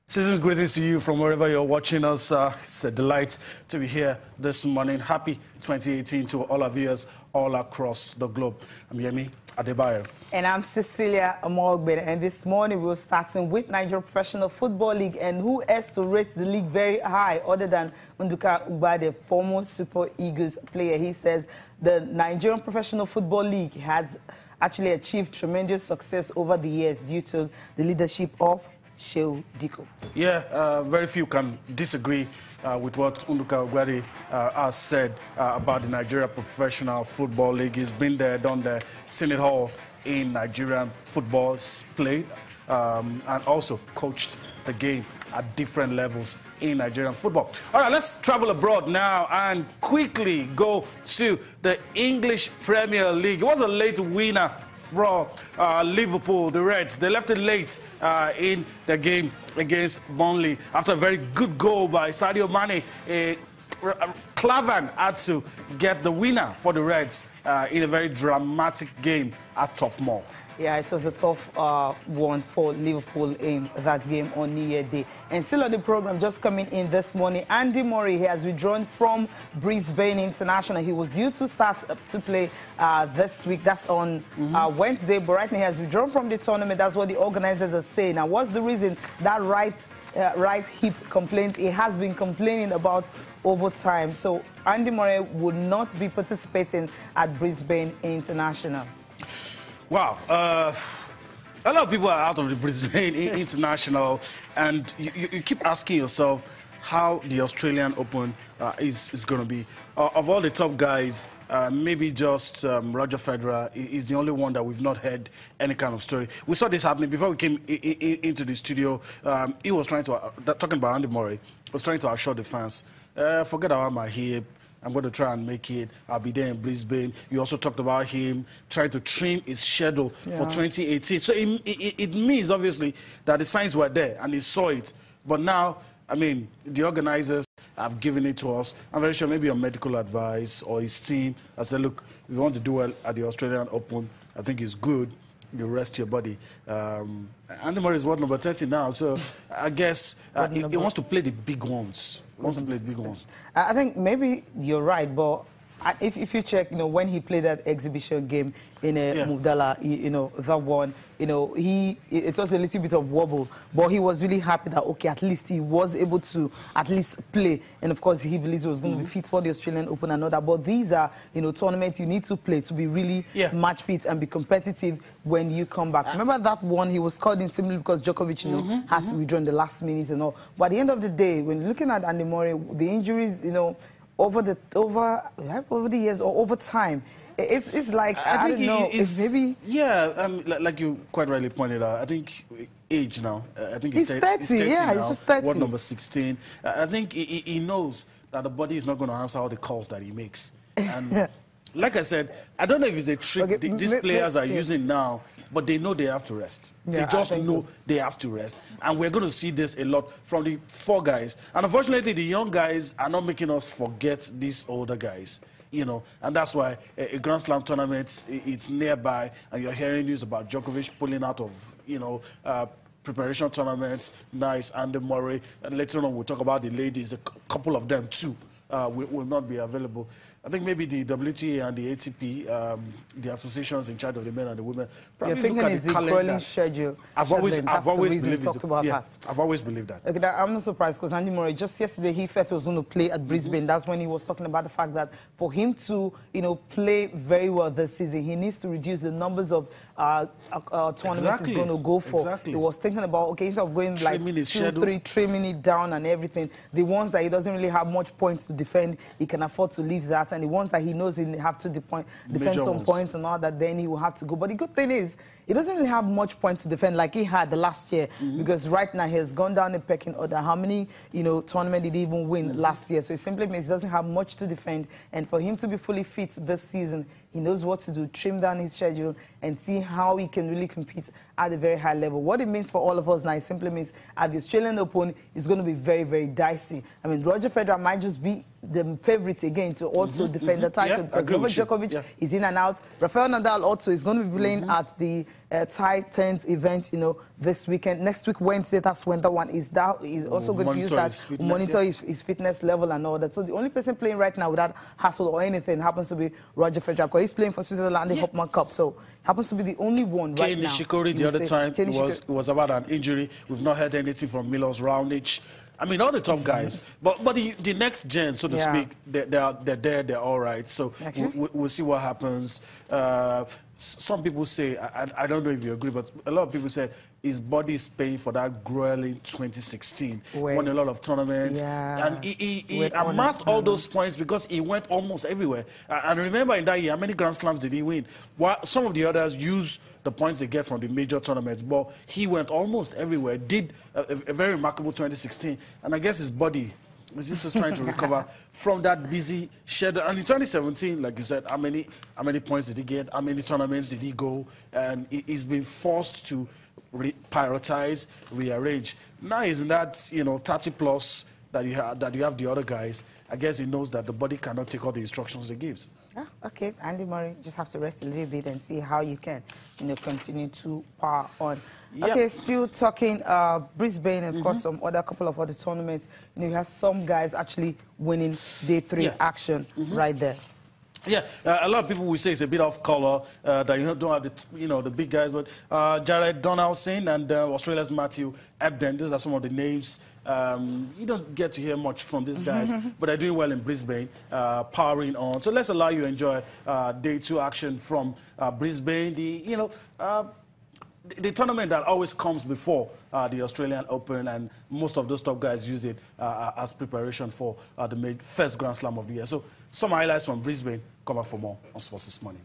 Season's greetings to you from wherever you're watching us. It's a delight to be here this morning. Happy 2018 to all our viewers all across the globe. I'm Yemi Adebayo. And I'm Cecilia Amogbe. And this morning we're starting with Nigeria Professional Football League. And who has to rate the league very high other than Nduka Ubade, former Super Eagles player? He says the Nigerian Professional Football League has actually achieved tremendous success over the years due to the leadership of Shehu Diko. Yeah, very few can disagree with what Nduka Ubade has said about the Nigeria Professional Football League. He's been there, done the seen it all in Nigerian football, played and also coached the game at different levels in Nigerian football. All right, let's travel abroad now and quickly go to the English Premier League. It was a late winner from Liverpool, the Reds. They left it late in the game against Burnley after a very good goal by Sadio Mane. Clavan had to get the winner for the Reds in a very dramatic game at Turf Moor. Yeah, it was a tough one for Liverpool in that game on New Year Day. And still on the program, just coming in this morning, Andy Murray, he has withdrawn from Brisbane International. He was due to start to play this week. That's on Wednesday, but right now he has withdrawn from the tournament. That's what the organizers are saying. Now, what's the reason? That right hip complaint he has been complaining about over time. So Andy Murray would not be participating at Brisbane International. Wow. A lot of people are out of the Brisbane International, and you keep asking yourself how the Australian Open is going to be. Of all the top guys, maybe just Roger Federer is the only one that we've not heard any kind of story. We saw this happening before we came into the studio. He was trying to, talking about Andy Murray, was trying to assure the fans, forget about my hip. I'm going to try and make it. I'll be there in Brisbane. You also talked about him trying to trim his schedule for 2018. So it means, obviously, that the signs were there and he saw it. But now, I mean, the organizers have given it to us. I'm very sure maybe your medical advice or his team has said, look, if you want to do well at the Australian Open, I think it's good. You rest your body. Andy Murray is world number 30 now, so I guess he wants to play the big ones. I think maybe you're right, but if you check, when he played that exhibition game in Mubdala, that one, it was a little bit of wobble, but he was really happy that, okay, at least he was able to at least play. And of course, he believes he was going to be fit for the Australian Open and all that. But these are, tournaments you need to play to be really match fit and be competitive when you come back. Remember that one, he was called in simply because Djokovic, had to withdraw in the last minutes and all. But at the end of the day, when you're looking at Andy Murray, the injuries, over the years or over time, it's like I don't know. It's maybe like you quite rightly pointed out. I think age now. I think he's 30. He's 30 yeah, now, he's just 30. What number 16? I think he knows that the body is not going to answer all the calls that he makes. And like I said, I don't know if it's a trick these players are using now, but they know they have to rest. They just know they have to rest. And we're going to see this a lot from the four guys. And unfortunately, the young guys are not making us forget these older guys. And that's why a Grand Slam tournament, it's nearby, and you're hearing news about Djokovic pulling out of, preparation tournaments. Nice, Andy Murray. And later on, we'll talk about the ladies. A couple of them, too, will not be available. I think maybe the WTA and the ATP, the associations in charge of the men and the women, probably thinking look at is the the calendar. curling schedule. I've always believed talked about that. I've always believed that. Okay, I'm not surprised because Andy Murray, just yesterday, he felt he was going to play at Brisbane. That's when he was talking about the fact that for him to, play very well this season, he needs to reduce the numbers of tournaments he's going to go for. He was thinking about, okay, instead of going like 2, 3, trimming it down and everything, the ones that he doesn't really have much points to defend, he can afford to leave that. And the ones that he knows he have to defend some points and all that, then he will have to go. But the good thing is, he doesn't really have much points to defend like he had the last year, because right now he has gone down the pecking order. How many, tournament did he even win last year? So it simply means he doesn't have much to defend. And for him to be fully fit this season, he knows what to do, trim down his schedule and see how he can really compete at a very high level. What it means for all of us now, it simply means at the Australian Open, it's going to be very, very dicey. I mean, Roger Federer might just be the favorite again to also defend the title, because Novak Djokovic is in and out. Rafael Nadal also is going to be playing at the Titans event, you know, this weekend. Next week, Wednesday, that's when that one is. That is also going to use that to monitor his fitness level and all that. So the only person playing right now without hassle or anything happens to be Roger Federer. He's playing for Switzerland, the Hopman Cup, so happens to be the only one right now. Nishikori the other time it was about an injury. We've not heard anything from Milos Raonic. I mean, all the top guys, but the next gen, so to speak, they're there, they're all right. So we'll see what happens. Some people say, I don't know if you agree, but a lot of people say his body is paying for that grueling 2016. Won a lot of tournaments, and he amassed all those points because he went almost everywhere. And remember, in that year, how many Grand Slams did he win? While some of the others use the points they get from the major tournaments, but he went almost everywhere, did a very remarkable 2016, and I guess his body is just trying to recover from that busy schedule. And in 2017, like you said, how many points did he get? How many tournaments did he go? And he's been forced to prioritize, rearrange. Now he's in that 30 plus that you have the other guys. I guess he knows that the body cannot take all the instructions he gives. Okay, Andy Murray, just have to rest a little bit and see how you can, continue to power on. Okay, still talking Brisbane and of course a couple of other tournaments. You have some guys actually winning day 3 action right there. Yeah, a lot of people will say it's a bit off color that you don't have the big guys, but Jared Donaldson and Australia's Matthew Ebden, these are some of the names. You don't get to hear much from these guys, but they're doing well in Brisbane, powering on. So let's allow you to enjoy day 2 action from Brisbane. The tournament that always comes before the Australian Open, and most of those top guys use it as preparation for the first Grand Slam of the year. So some highlights from Brisbane. Come back for more on Sports This Morning.